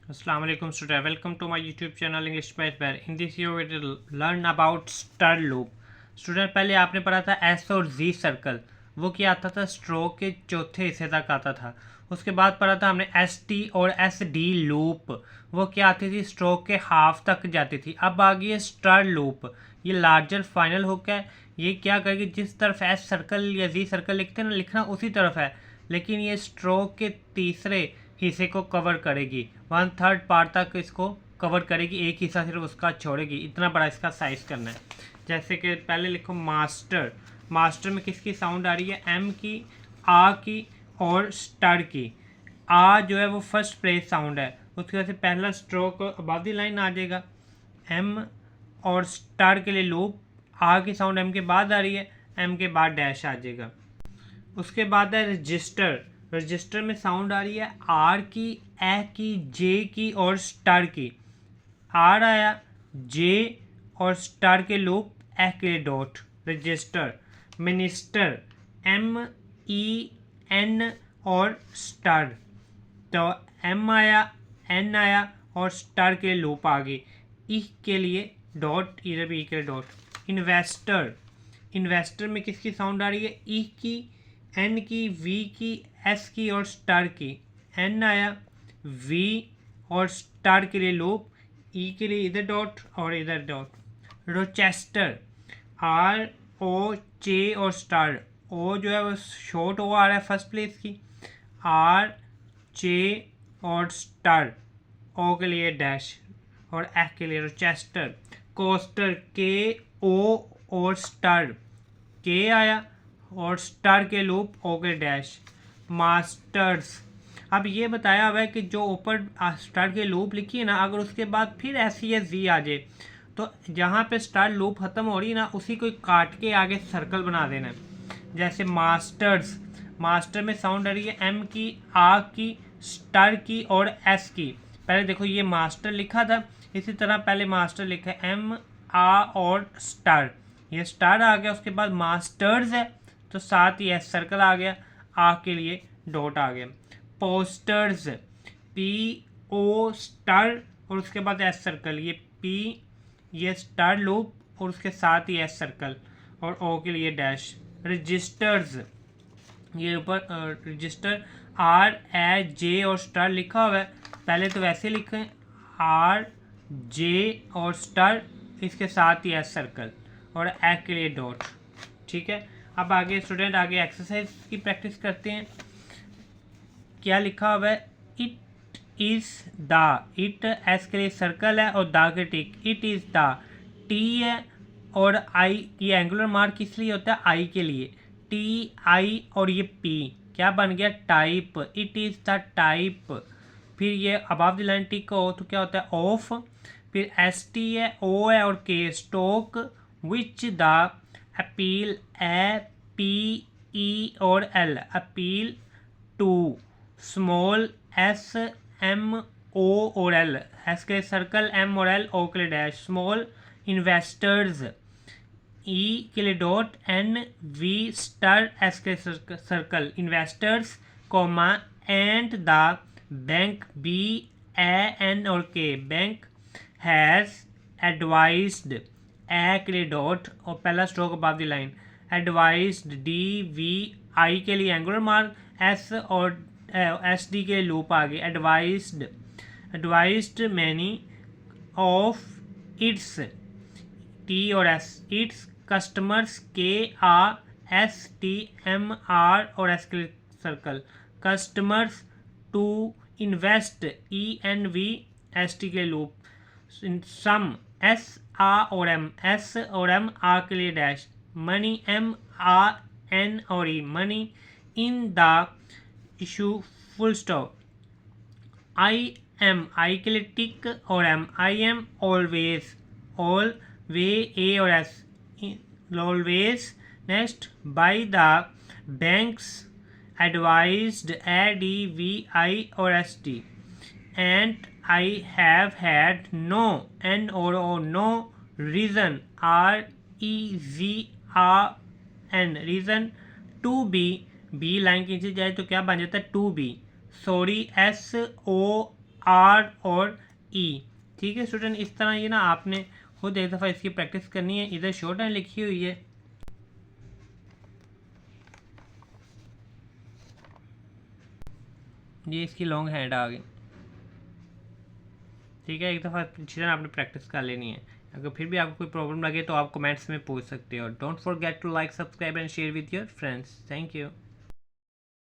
Assalamu alaikum student. Welcome to my YouTube channel English by Bear. In this video we will learn about stir loop. Student पहले आपने पढ़ा था S और जी circle, वो क्या आता था स्ट्रोक के चौथे हिस्से तक आता था। उसके बाद पढ़ा था हमने एस टी और एस डी लूप, वो क्या आती थी स्ट्रोक के हाफ तक जाती थी। अब आ गई है स्टर लूप, ये लार्जर फाइनल हुक है। ये क्या करेगी, जिस तरफ एस सर्कल या जी सर्कल लिखते हैं ना, लिखना उसी तरफ है, लेकिन ये स्ट्रोक के तीसरे हिस्से को कवर करेगी, 1/3 पार्ट तक इसको कवर करेगी, एक हिस्सा सिर्फ उसका छोड़ेगी। इतना बड़ा इसका साइज करना है। जैसे कि पहले लिखो मास्टर, मास्टर में किसकी साउंड आ रही है, एम की, आ की और स्टर की। आ जो है वो फर्स्ट प्लेस साउंड है, उसकी वजह से पहला स्ट्रोक अबव द लाइन आ जाएगा। एम और स्टर के लिए लूप, आ की साउंड एम के बाद आ रही है, एम के बाद डैश आ जाएगा। उसके बाद है रजिस्टर, रजिस्टर में साउंड आ रही है आर की, ए की, जे की और स्टार की। आर आया, जे और स्टार के loop, A K dot, register. Minister, M E N और स्टार, तो एम आया, एन आया और स्टार के लूप आ गई, ई के लिए डॉट, इधर भी ई के डॉट। इन्वेस्टर, इन्वेस्टर में किसकी साउंड आ रही है, ई की, एन की, वी की, एस की और स्टार की। एन आया, वी और स्टार के लिए लूप, ई के लिए इधर डॉट और इधर डॉट। रोचेस्टर, आर ओ चे और स्टार, ओ जो है वो शॉर्ट ओ आ रहा है फर्स्ट प्लेस की, आर चे और स्टार, ओ के लिए डैश और ए के लिए रोचेस्टर। कोस्टर, के ओ और स्टार, के आया और स्टार के लूप, ओ के डैश। मास्टर्स, अब ये बताया हुआ है कि जो ऊपर स्टार के लूप लिखी है ना, अगर उसके बाद फिर ऐसी या जी आ जाए तो जहाँ पे स्टार लूप खत्म हो रही है ना, उसी को काट के आगे सर्कल बना देना है। जैसे मास्टर्स, मास्टर में साउंड आ रही है एम की, आ की, स्टार की और एस की। पहले देखो ये मास्टर लिखा था, इसी तरह पहले मास्टर लिखा है एम, आ और स्टार, ये स्टार आ गया। उसके बाद मास्टर्स है तो साथ ही एस सर्कल आ गया, आ के लिए डॉट आ गया। पोस्टर्स, पी ओ स्टार और उसके बाद एस सर्कल, ये पी, ये स्टार लूप और उसके साथ ही एस सर्कल और ओ के लिए डैश। रजिस्टर्स, ये ऊपर रजिस्टर आर ए जे और स्टार लिखा हुआ है, पहले तो वैसे लिखें आर जे और स्टार, इसके साथ ही एस सर्कल और ए के लिए डॉट। ठीक है, अब आगे स्टूडेंट आगे एक्सरसाइज की प्रैक्टिस करते हैं। क्या लिखा हुआ है, it is the, it S के लिए सर्कल है और द के टिक, इट इज़ द, टी है और आई, ये एंगुलर मार्क किस लिए होता है, आई के लिए, टी आई और ये पी क्या बन गया, type, it is the type. फिर ये अबव द लाइन टिक हो तो क्या होता है, ऑफ। फिर एस टी है, ओ है और K, stock. Which the appeal, A P E और L, appeal to. Small, S M O और एल, एस के सर्कल, एम और एल, ओ के लिए डैश। स्मॉल इन्वेस्टर्स, ई के लिए dot, N V star, S के circle, investors, comma, and the bank, B A N और K, bank, has advised, ए के लिए डॉट और पहला stroke above the line, advised, D V I के लिए एंगुलर मार्क, एस और एस डी के लिए लूप आ गई, advised, advised many of its, T और एस, इट्स कस्टमर्स, के आ एस टी एम आर और एस के circle, customers, to invest, E N V S T के लूप, सम, एस आ और एम, एस और एम, आ के लिए डैश, मनी, एम आ एन और E, money, in the issue full stop, I M, I के लिए टिक और M, I M always, all way, A और S, always. Next, by the banks advised, A D V I और S T, and I have had no, N और O, no reason, R E G आ N, reason, to be line खींची जाए तो क्या बन जाता है, to be. Sorry, S O are और ई। ठीक है स्टूडेंट, इस तरह ये ना आपने खुद एक दफ़ा इसकी प्रैक्टिस करनी है। इधर शॉर्ट हैंड लिखी हुई है, ये इसकी लॉन्ग हैंड आ गई। ठीक है, एक दफ़ा अच्छी तरह आपने प्रैक्टिस कर लेनी है। अगर फिर भी आपको कोई प्रॉब्लम लगे तो आप कमेंट्स में पूछ सकते हो। Don't forget to like, subscribe and share with your friends. Thank you.